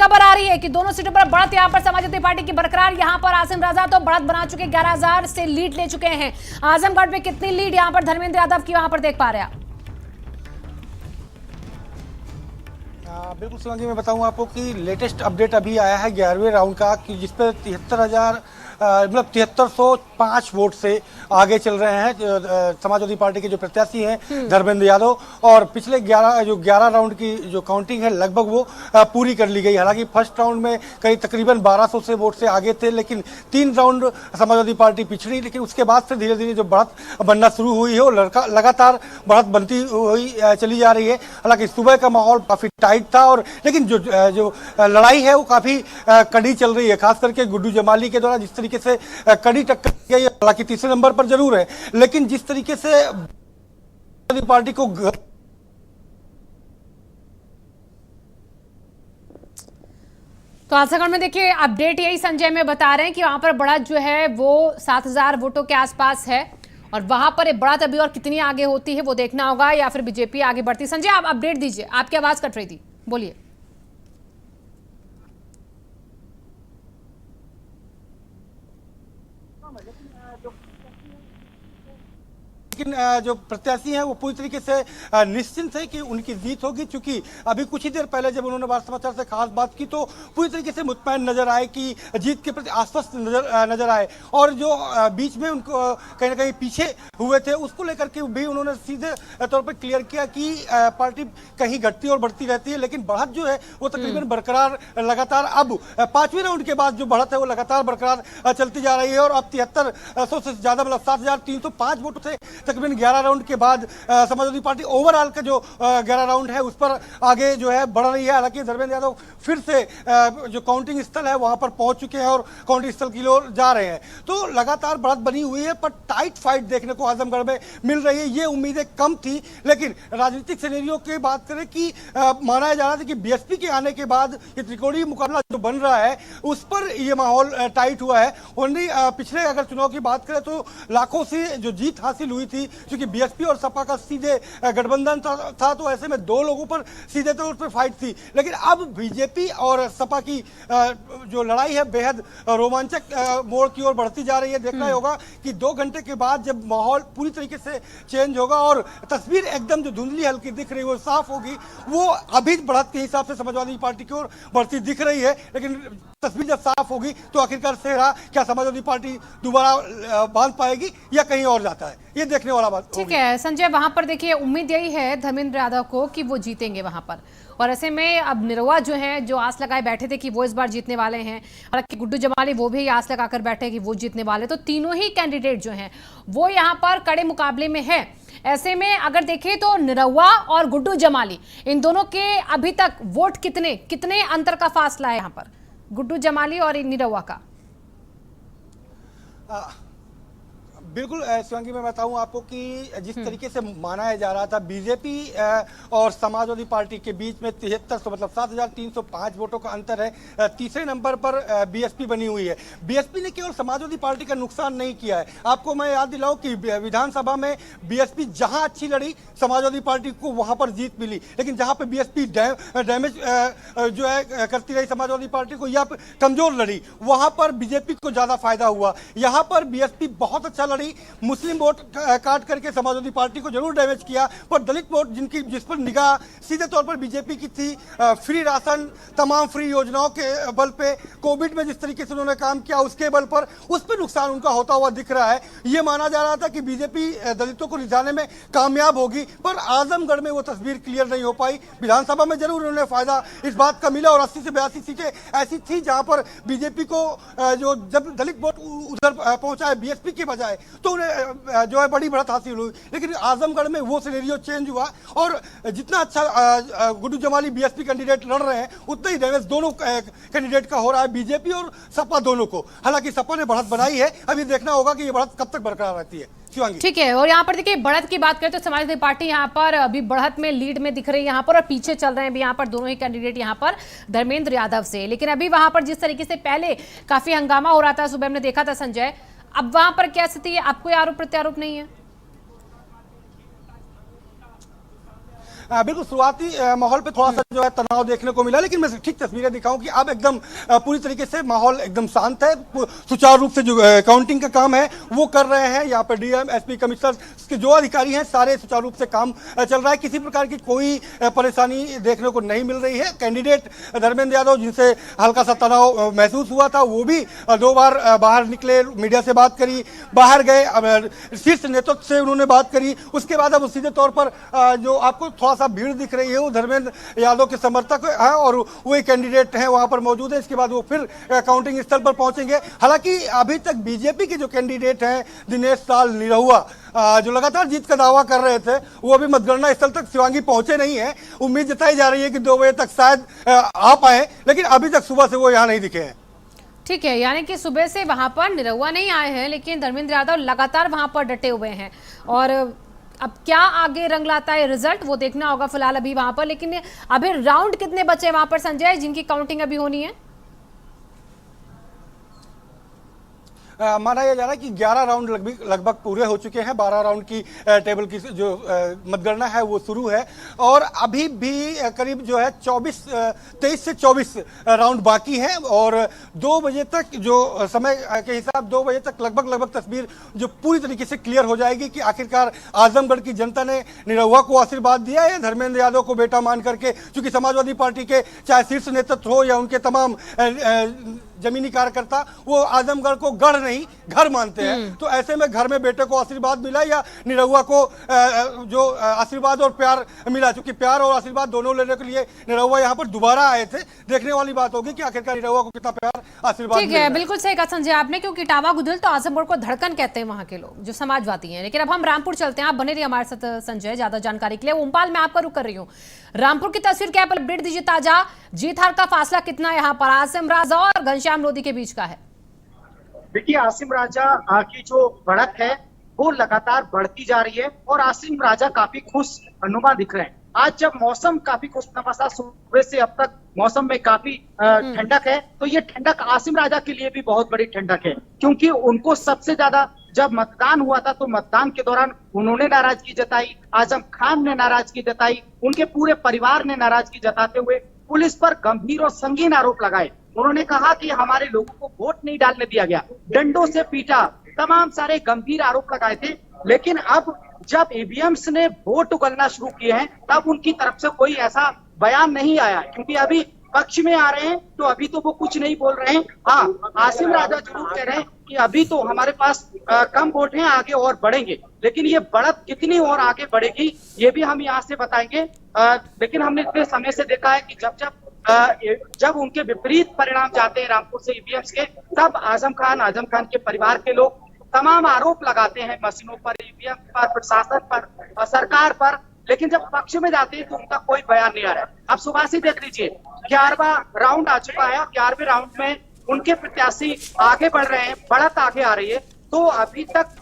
खबर आ रही है कि दोनों सीटों पर बढ़त यहां पर समाजवादी पार्टी की बरकरार। यहां पर आसिम रजा तो बढ़त बना चुके, 11,000 से लीड ले चुके हैं। आजमगढ़ में कितनी लीड यहां पर धर्मेंद्र यादव की वहां पर देख पा रहे हैं आप? बिल्कुल शिवांगी, मैं बताऊं आपको कि लेटेस्ट अपडेट अभी आया है 11वें राउंड का, कि जिस पर 73,000 मतलब 7305 वोट से आगे चल रहे हैं समाजवादी पार्टी के जो प्रत्याशी हैं धर्मेंद्र यादव। और पिछले 11 राउंड की जो काउंटिंग है लगभग वो पूरी कर ली गई। हालांकि फर्स्ट राउंड में करीब तकरीबन 1200 से वोट से आगे थे, लेकिन 3 राउंड समाजवादी पार्टी पिछड़ी। लेकिन उसके बाद से धीरे धीरे जो बढ़त बनना शुरू हुई है वो लगातार बढ़त बनती हुई चली जा रही है। हालांकि सुबह का माहौल काफी टाइट था, और लेकिन जो लड़ाई है वो काफी कड़ी चल रही है, खास करके गुड्डू जमाली के द्वारा जिस तरीके से कड़ी टक्कर गई। हालांकि तीसरे नंबर पर जरूर है, लेकिन जिस तरीके से पार्टी को तो आजमगढ़ में देखिए अपडेट यही संजय में बता रहे हैं कि वहां पर बढ़त जो है वो 7,000 वोटों के आसपास है, और वहां पर बढ़त अभी और कितनी आगे होती है वो देखना होगा, या फिर बीजेपी आगे बढ़ती। संजय आप अपडेट दीजिए, आपकी आवाज कट रही थी, बोलिए। लेकिन जो प्रत्याशी हैं वो पूरी तरीके से निश्चिंत है कि उनकी जीत होगी, क्योंकि अभी कुछ ही देर पहले जब उन्होंने भारत समाचार से खास बात की तो पूरी तरीके से मुतमईन नजर आए, कि जीत के प्रति आश्वस्त नजर आए। और जो बीच में उनको कहीं ना कहीं पीछे हुए थे उसको लेकर के भी उन्होंने सीधे तौर पर क्लियर किया कि पार्टी कहीं घटती और बढ़ती रहती है, लेकिन बढ़त जो है वो तकरीबन बरकरार लगातार अब 5वें राउंड के बाद जो बढ़त है वो लगातार बरकरार चलती जा रही है। और अब 7300 से ज्यादा मतलब 7,305 वोट थे तकरीबन 11 राउंड के बाद समाजवादी पार्टी ओवरऑल का जो 11 राउंड है उस पर आगे जो है बढ़ रही है। हालांकि धर्मेंद्र यादव फिर से जो काउंटिंग स्थल है वहां पर पहुंच चुके हैं और काउंटिंग स्थल की ओर जा रहे हैं। तो लगातार बढ़त बनी हुई है, पर टाइट फाइट देखने को आजमगढ़ में मिल रही है। ये उम्मीदें कम थी, लेकिन राजनीतिक सिनेरियो की बात करें कि माना जा रहा था कि बीएसपी के आने के बाद ये त्रिकोणीय मुकाबला जो बन रहा है उस पर ये माहौल टाइट हुआ है। ओनली पिछले अगर चुनाव की बात करें तो लाखों से जो जीत हासिल हुई थी, क्योंकि बीएसपी और सपा का सीधे गठबंधन था, तो ऐसे में 2 लोगों पर सीधे तौर पर फाइट थी। लेकिन अब बीजेपी और सपा की जो लड़ाई है बेहद रोमांचक मोड़ की ओर बढ़ती जा रही है। देखना होगा कि 2 घंटे के बाद जब माहौल पूरी तरीके से चेंज होगा और तस्वीर एकदम जो धुंधली हल्की दिख रही है वो साफ होगी, वो अभी बढ़त के हिसाब से समाजवादी पार्टी की ओर बढ़ती दिख रही है। लेकिन तस्वीर जब साफ होगी तो आखिरकार सेहरा क्या समाजवादी पार्टी दोबारा बांध पाएगी या कहीं और जाता है, ये देखने वाला बात। ठीक है संजय, वहां पर देखिए उम्मीद यही है धर्मेंद्र यादव को कि वो जीतेंगे वहां पर, और ऐसे में अब निरहुआ जो है जो आस लगाए बैठे थे कि वो इस बार जीतने वाले हैं, हालांकि गुड्डू जमाली वो भी आस लगाकर बैठे कि वो जीतने वाले, तो तीनों ही कैंडिडेट जो हैं वो यहाँ पर कड़े मुकाबले में है। ऐसे में अगर देखें तो निरहुआ और गुड्डू जमाली इन दोनों के अभी तक वोट कितने अंतर का फासला है यहाँ पर गुड्डू जमाली और निरहुआ का? बिल्कुल शिवांगी, मैं बताऊं आपको कि जिस तरीके से माना जा रहा था बीजेपी और समाजवादी पार्टी के बीच में 7300 मतलब 7,305 वोटों का अंतर है। तीसरे नंबर पर बीएसपी बनी हुई है। बीएसपी ने केवल समाजवादी पार्टी का नुकसान नहीं किया है। आपको मैं याद दिलाऊं कि विधानसभा में बीएसपी जहां अच्छी लड़ी समाजवादी पार्टी को वहां पर जीत मिली, लेकिन जहां पर बीएसपी डैमेज जो है करती रही समाजवादी पार्टी को या कमजोर लड़ी, वहां पर बीजेपी को ज्यादा फायदा हुआ। यहां पर बीएसपी बहुत अच्छा लड़ी, मुस्लिम वोट काट करके समाजवादी पार्टी को जरूर डैमेज किया, पर दलित वोट जिस पर निगाह सीधे तौर पर बीजेपी की थी, फ्री राशन, तमाम फ्री योजनाओं के बल पे, कोविड में जिस तरीके से उन्होंने काम किया उसके बल पर, उस पर नुकसान उनका होता हुआ दिख रहा है। यह माना जा रहा था कि बीजेपी दलितों को रिझाने में कामयाब होगी, पर आजमगढ़ में वो तस्वीर क्लियर नहीं हो पाई। विधानसभा में जरूर उन्होंने फायदा इस बात का मिला, और 80 से 82 सीटें ऐसी थी जहां पर बीजेपी को जो जब दलित वोट उधर पहुंचा है बीएसपी के बजाय, तो उन्हें जो है बड़ी बढ़त हासिल हुई। लेकिन आजमगढ़ में वो सिनेरियो चेंज हुआ, और जितना अच्छा गुड्डू जमाली बीएसपी कैंडिडेट लड़ रहे हैं उतना ही डैमेज दोनों कैंडिडेट का हो रहा है, बीजेपी और सपा दोनों को। हालांकि सपा ने बढ़त बनाई है, अभी देखना होगा कि ये बढ़त कब तक बरकरार रहती है। ठीक है, और यहाँ पर देखिए बढ़त की बात करें तो समाजवादी पार्टी यहाँ पर अभी बढ़त में लीड में दिख रही है यहाँ पर, और पीछे चल रहे हैं भी यहाँ पर दोनों ही कैंडिडेट यहाँ पर धर्मेंद्र यादव से। लेकिन अभी वहां पर जिस तरीके से पहले काफी हंगामा हो रहा था, सुबह हमने देखा था संजय, अब वहां पर क्या स्थिति है? अब कोई आरोप प्रत्यारोप नहीं है? बिल्कुल शुरुआती माहौल पे थोड़ा सा जो है तनाव देखने को मिला, लेकिन मैं ठीक तस्वीरें दिखाऊं कि अब एकदम पूरी तरीके से माहौल एकदम शांत है। सुचारू रूप से जो काउंटिंग का काम है वो कर रहे हैं। यहाँ पर डीएम, एसपी, कमिश्नर के जो अधिकारी हैं सारे सुचारू रूप से काम चल रहा है। किसी प्रकार की कोई परेशानी देखने को नहीं मिल रही है। कैंडिडेट धर्मेंद्र यादव, जिनसे हल्का सा तनाव महसूस हुआ था, वो भी 2 बार बाहर निकले, मीडिया से बात करी, बाहर गए, शीर्ष नेतृत्व से उन्होंने बात करी। उसके बाद अब सीधे तौर पर जो आपको थोड़ा सा भीड़ दिख रही है वो धर्मेंद्र यादव के समर्थक हैं और वही कैंडिडेट हैं वहां पर मौजूद है। इसके बाद वो फिर काउंटिंग स्थल पर पहुंचेंगे। हालांकि अभी तक बीजेपी के जो कैंडिडेट हैं दिनेश लाल निरहुआ, जो लगातार जीत का दावा कर रहे थे, वो अभी मतगणना स्थल तक शिवांगी पहुंचे नहीं है। उम्मीद जताई जा रही है कि 2 बजे तक शायद आ पाए, लेकिन अभी तक सुबह से वो यहाँ नहीं दिखे हैं। ठीक है, यानी कि सुबह से वहां पर निरहुआ नहीं आए हैं, लेकिन धर्मेंद्र यादव लगातार वहां पर डटे हुए हैं। और अब क्या आगे रंग लाता है रिजल्ट, वो देखना होगा फिलहाल अभी वहां पर। लेकिन अभी राउंड कितने बचे वहां पर संजय, जिनकी काउंटिंग अभी होनी है? माना यह जा रहा है कि 11 राउंड लगभग पूरे हो चुके हैं। 12 राउंड की टेबल की जो मतगणना है वो शुरू है और अभी भी करीब जो है 23 से 24 राउंड बाकी हैं और 2 बजे तक जो समय के हिसाब 2 बजे तक लगभग तस्वीर जो पूरी तरीके से क्लियर हो जाएगी कि आखिरकार आजमगढ़ की जनता ने निरहुआ को आशीर्वाद दिया है धर्मेंद्र यादव को बेटा मान करके। क्योंकि समाजवादी पार्टी के चाहे शीर्ष नेतृत्व हो या उनके तमाम जमीनी कार्यकर्ता, वो आजमगढ़ को गढ़ नहीं घर मानते हैं। तो ऐसे में घर में बेटे को आशीर्वाद मिला या निरहुआ को जो आशीर्वाद और प्यार मिला, क्योंकि प्यार और आशीर्वाद दोनों लेने के लिए निरहुआ यहाँ पर दोबारा आए थे। देखने वाली बात होगी कि आखिरकार निरहुआ को कितना प्यार आशीर्वाद। ठीक है, बिल्कुल सही कहा संजय आपने, क्योंकि इटावा गुदल तो आजमगढ़ को धड़कन कहते हैं वहां के लोग जो समाजवादी हैं। लेकिन अब हम रामपुर चलते हैं, आप बने रहिए हमारे साथ संजय ज्यादा जानकारी के लिए। ओमपाल, मैं आपका रुख कर रही हूँ, रामपुर की तस्वीर क्या है, अपडेट दीजिए ताजा। जीत हार का फासला कितना यहाँ पर आसिम राजा और घनश्याम लोधी के बीच का है? देखिए, आसिम राजा की जो बढ़त है वो लगातार बढ़ती जा रही है और आसिम राजा काफी खुश नुमा दिख रहे हैं। आज जब मौसम काफी खुशनुमा था, सुबह से अब तक मौसम में काफी ठंडक है, तो ये ठंडक आसिम राजा के लिए भी बहुत बड़ी ठंडक है। क्योंकि उनको सबसे ज्यादा जब मतदान हुआ था तो मतदान के दौरान उन्होंने नाराजगी जताई, आजम खान ने नाराजगी जताई, उनके पूरे परिवार ने नाराजगी जताते हुए पुलिस पर गंभीर और संगीन आरोप लगाए। उन्होंने कहा कि हमारे लोगों को वोट नहीं डालने दिया गया, डंडों से पीटा, तमाम सारे गंभीर आरोप लगाए थे। लेकिन अब जब ईवीएम्स ने वोट उगलना शुरू किए हैं तब उनकी तरफ से कोई ऐसा बयान नहीं आया, क्योंकि अभी पक्ष में आ रहे हैं तो अभी तो वो कुछ नहीं बोल रहे हैं। हाँ, आसिम राजा जरूर कह रहे हैं कि अभी तो हमारे पास कम वोट हैं, आगे और बढ़ेंगे, लेकिन ये बढ़त कितनी और आगे बढ़ेगी ये भी हम यहाँ से बताएंगे। लेकिन हमने इतने समय से देखा है कि जब उनके विपरीत परिणाम जाते हैं रामपुर से ईवीएम्स के, तब आजम खान के परिवार के लोग तमाम आरोप लगाते हैं मशीनों पर, ईवीएम पर, प्रशासन पर, सरकार पर। लेकिन जब पक्ष में जाते हैं तो उनका कोई बयान नहीं आ रहा है। अब सुबह से देख लीजिए, 11वां राउंड आ चुका है, 11वें राउंड में उनके प्रत्याशी आगे बढ़ रहे हैं, बढ़त आगे आ रही है, तो अभी तक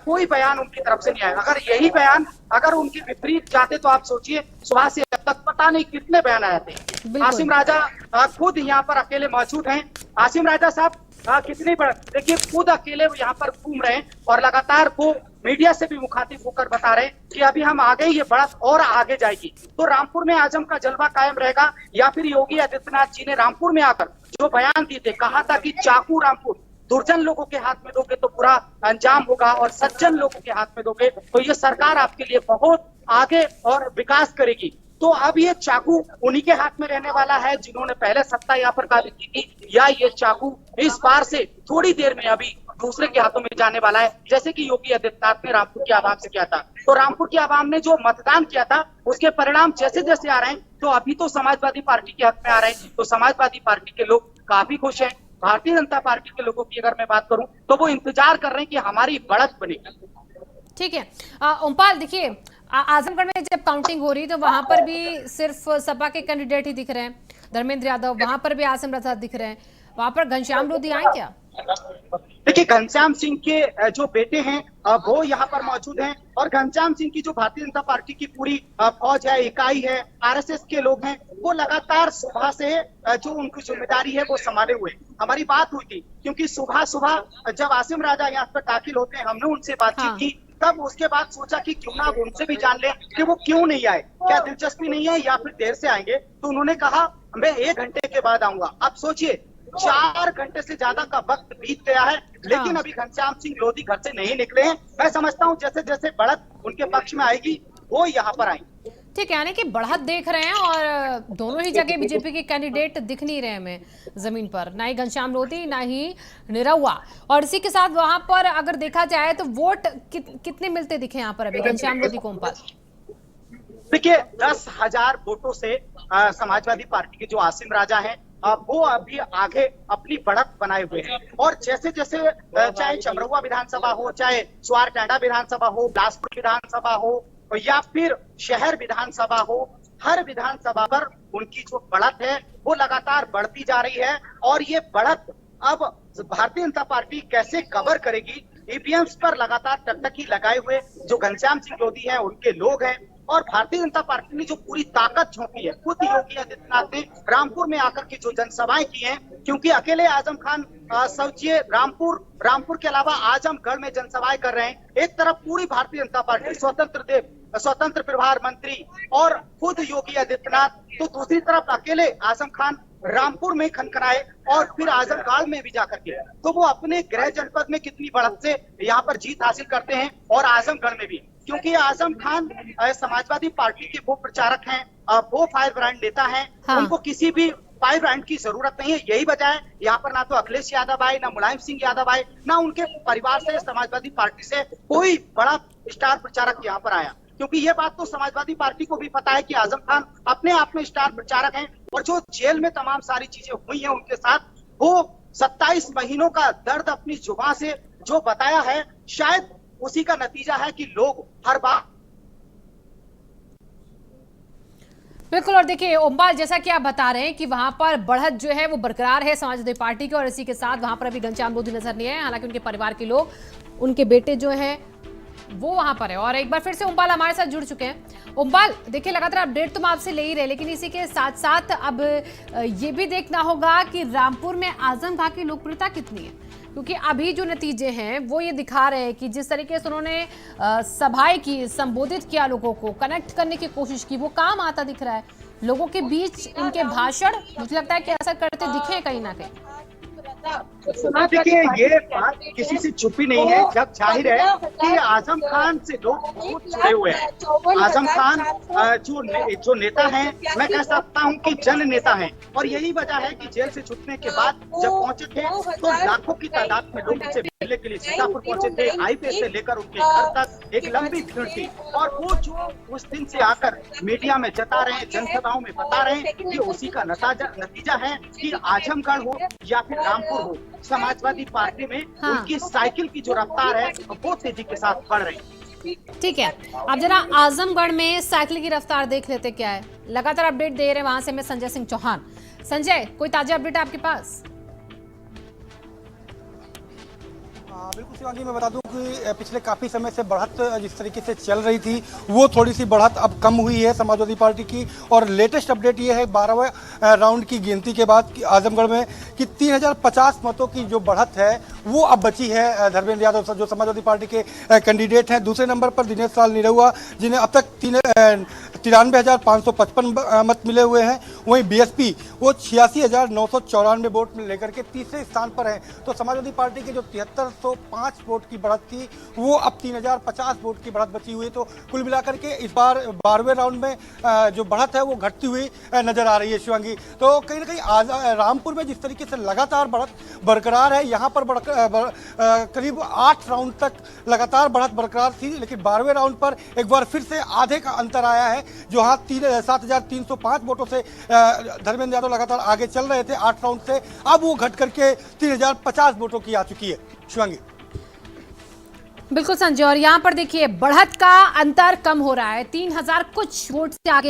कोई बयान उनकी तरफ से नहीं आया। अगर यही बयान अगर उनके विपरीत जाते तो आप सोचिए सुबह से अब तक पता नहीं कितने बयान आए थे। आसिम राजा खुद यहाँ पर अकेले मौजूद हैं। आसिम राजा साहब कितनी बढ़त, देखिए खुद अकेले यहाँ पर घूम रहे हैं और लगातार वो मीडिया से भी मुखातिब होकर बता रहे हैं कि अभी हम आगे, ये बढ़त और आगे जाएगी। तो रामपुर में आजम का जलवा कायम रहेगा या फिर योगी आदित्यनाथ जी ने रामपुर में आकर जो बयान दिए थे, कहा था कि चाकू रामपुर दुर्जन लोगों के हाथ में दोगे तो पूरा अंजाम होगा और सज्जन लोगों के हाथ में दोगे तो ये सरकार आपके लिए बहुत आगे और विकास करेगी। तो अब ये चाकू उन्हीं के हाथ में रहने वाला है जिन्होंने पहले सत्ता यहाँ पर काबिज की थी, या ये चाकू इस बार से थोड़ी देर में अभी दूसरे के हाथों में जाने वाला है, जैसे कि योगी आदित्यनाथ ने रामपुर की आवाम से किया था। तो रामपुर की आवाम ने जो मतदान किया था उसके परिणाम जैसे जैसे आ रहे हैं, तो अभी तो समाजवादी पार्टी के हक में आ रहे हैं, तो समाजवादी पार्टी के लोग काफी खुश हैं। भारतीय जनता पार्टी के लोगों की अगर मैं बात करूं तो वो इंतजार कर रहे हैं कि हमारी बढ़त बनेगी। ठीक है, ओमपाल, देखिए आजमगढ़ में जब काउंटिंग हो रही तो वहां पर भी सिर्फ सपा के कैंडिडेट ही दिख रहे हैं, धर्मेंद्र यादव, वहां पर भी आसिम राजा दिख रहे हैं, वहां पर घनश्याम लोधी आए क्या? देखिए, घनश्याम सिंह के जो बेटे हैं वो यहाँ पर मौजूद हैं और घनश्याम सिंह की जो भारतीय जनता पार्टी की पूरी फौज है, इकाई है, आरएसएस के लोग हैं, वो लगातार सुबह से जो उनकी जिम्मेदारी है वो संभाले हुए। हमारी बात हुई थी क्योंकि सुबह सुबह जब आसिम राजा यहाँ पर दाखिल होते हैं, हमने उनसे बातचीत की तब उसके बाद सोचा कि क्यों ना अब उनसे भी जान लें कि वो क्यों नहीं आए, क्या दिलचस्पी नहीं है या फिर देर से आएंगे। तो उन्होंने कहा मैं 1 घंटे के बाद आऊंगा। अब सोचिए 4 घंटे से ज्यादा का वक्त बीत गया है, लेकिन अभी घनश्याम सिंह लोधी घर से नहीं निकले हैं। मैं समझता हूं जैसे जैसे बढ़त उनके पक्ष में आएगी वो यहाँ पर आएंगे। ठीक है, यानी कि बढ़त देख रहे हैं और दोनों ही जगह बीजेपी के कैंडिडेट दिख नहीं रहे हमें जमीन पर, ना ही घनश्याम लोधी ना ही निरहुआ। और इसी के साथ वहां पर अगर देखा जाए तो वोट कितने मिलते दिखे यहाँ पर अभी घनश्याम लोधी को? देखिए 10,000 वोटों से समाजवादी पार्टी के जो आसिम राजा हैं वो अभी आगे अपनी बढ़त बनाए हुए हैं। और जैसे जैसे चाहे चमरौआ विधानसभा हो, चाहे स्वार टांडा विधानसभा हो, बिलासपुर विधानसभा हो या फिर शहर विधानसभा हो, हर विधानसभा पर उनकी जो बढ़त है वो लगातार बढ़ती जा रही है। और ये बढ़त अब भारतीय जनता पार्टी कैसे कवर करेगी, ईवीएम्स पर लगातार टकटकी लगाए हुए जो घनश्याम सिंह लोधी हैं उनके लोग हैं। और भारतीय जनता पार्टी ने जो पूरी ताकत झोंकी है, खुद योगी आदित्यनाथ ने रामपुर में आकर के जो जनसभाएं की हैं, क्योंकि अकेले आजम खान सोचिए रामपुर के अलावा आजमगढ़ में जनसभाएं कर रहे हैं। एक तरफ पूरी भारतीय जनता पार्टी, स्वतंत्र प्रभार मंत्री और खुद योगी आदित्यनाथ, तो दूसरी तरफ अकेले आजम खान रामपुर में खनखनाए और फिर आजमगढ़ में भी जाकर के, तो वो अपने गृह जनपद में कितनी बढ़त से यहाँ पर जीत हासिल करते हैं और आजमगढ़ में भी, क्योंकि आजम खान समाजवादी पार्टी के वो प्रचारक हैं, वो फायर ब्रांड नेता हैं। हाँ। उनको किसी भी फायर ब्रांड की जरूरत नहीं है। यही वजह है यहाँ पर ना तो अखिलेश यादव आए, ना मुलायम सिंह यादव आए, ना उनके परिवार से, समाजवादी पार्टी से कोई बड़ा स्टार प्रचारक यहाँ पर आया, क्योंकि ये बात तो समाजवादी पार्टी को भी पता है कि आजम खान अपने आप में स्टार प्रचारक हैं। और जो जेल में तमाम सारी चीजें हुई हैं उनके साथ, वो 27 महीनों का दर्द अपनी जुबान से जो बताया है, शायद उसी का नतीजा है कि लोग हर बार। बिल्कुल। और देखिए ओमपाल, जैसा कि आप बता रहे हैं कि वहां पर बढ़त जो है वो बरकरार है समाजवादी पार्टी की, और इसी के साथ वहां पर अभी घनश्याम लोधी नजर नहीं आए, हालांकि उनके परिवार के लोग, उनके बेटे जो हैं वो वहां पर है। और एक बार फिर से ओमपाल हमारे साथ जुड़ चुके हैं। ओमपाल, देखिए लगातार अपडेट तो हम आपसे ले ही रहे, लेकिन इसी के साथ साथ अब ये भी देखना होगा कि रामपुर में आजम खां की लोकप्रियता कितनी है, क्योंकि अभी जो नतीजे हैं वो ये दिखा रहे हैं कि जिस तरीके से उन्होंने सभाएं की, संबोधित किया, लोगों को कनेक्ट करने की कोशिश की, वो काम आता दिख रहा है लोगों के बीच। उनके भाषण मुझे लगता है कि असर करते दिखे कहीं ना कहीं। देखिए ये बात किसी से छुपी नहीं है, जब जाहिर है कि आजम खान से लोग बहुत जुड़े हुए हैं। आजम खान जो नेता हैं, मैं कह सकता हूं कि जन नेता हैं। और यही वजह है कि जेल से छूटने के बाद जब पहुंचे थे तो लाखों की तादाद में लोग उनसे मिलने के लिए सीतापुर पहुंचे थे। हाईवे से लेकर उनके घर तक एक लंबी भीड़ थी। और वो जो उस दिन से आकर मीडिया में जता रहे हैं, जनसभाओं में बता रहे हैं, ये उसी का नतीजा है कि आजमगढ़ हो या फिर रामपुर हो, समाजवादी पार्टी में उनकी साइकिल की जो रफ्तार है वो तेजी के साथ बढ़ रही है। ठीक है, अब जरा आजमगढ़ में साइकिल की रफ्तार देख लेते क्या है। लगातार अपडेट दे रहे हैं वहां से मैं संजय सिंह चौहान। संजय, कोई ताजा अपडेट आपके पास? बिल्कुल शिवांगी, मैं बता दूं कि पिछले काफ़ी समय से बढ़त जिस तरीके से चल रही थी वो थोड़ी सी बढ़त अब कम हुई है समाजवादी पार्टी की। और लेटेस्ट अपडेट ये है 12वें राउंड की गिनती के बाद कि आजमगढ़ में कि 3050 मतों की जो बढ़त है वो अब बची है। धर्मेंद्र यादव जो समाजवादी पार्टी के कैंडिडेट हैं, दूसरे नंबर पर दिनेश लाल निरहुआ जिन्हें अब तक 93,555 मत मिले हुए हैं। वहीं बीएसपी वो 86,994 वोट लेकर के तीसरे स्थान पर है। तो समाजवादी पार्टी के जो 7305 वोट की बढ़त थी वो अब 3050 वोट की बढ़त बची हुई है। तो कुल मिलाकर के इस बार 12वें राउंड में जो बढ़त है वो घटती हुई नजर आ रही है शिवांगी। तो कहीं ना कहीं रामपुर में जिस तरीके से लगातार बढ़त बरकरार है, यहाँ पर करीब 8 राउंड तक लगातार बढ़त बरकरार थी, लेकिन 12वें राउंड पर एक बार फिर से आधे का अंतर आया है। जो हाँ 7,305 वोटों से धर्मेंद्र यादव लगातार आगे चल रहे थे 8 राउंड से, अब वो घट करके 3,050 वोटों की आ चुकी है शिवांगी। बिल्कुल संजय, और यहाँ पर देखिए बढ़त का अंतर कम हो रहा है, 3000 कुछ वोट से आगे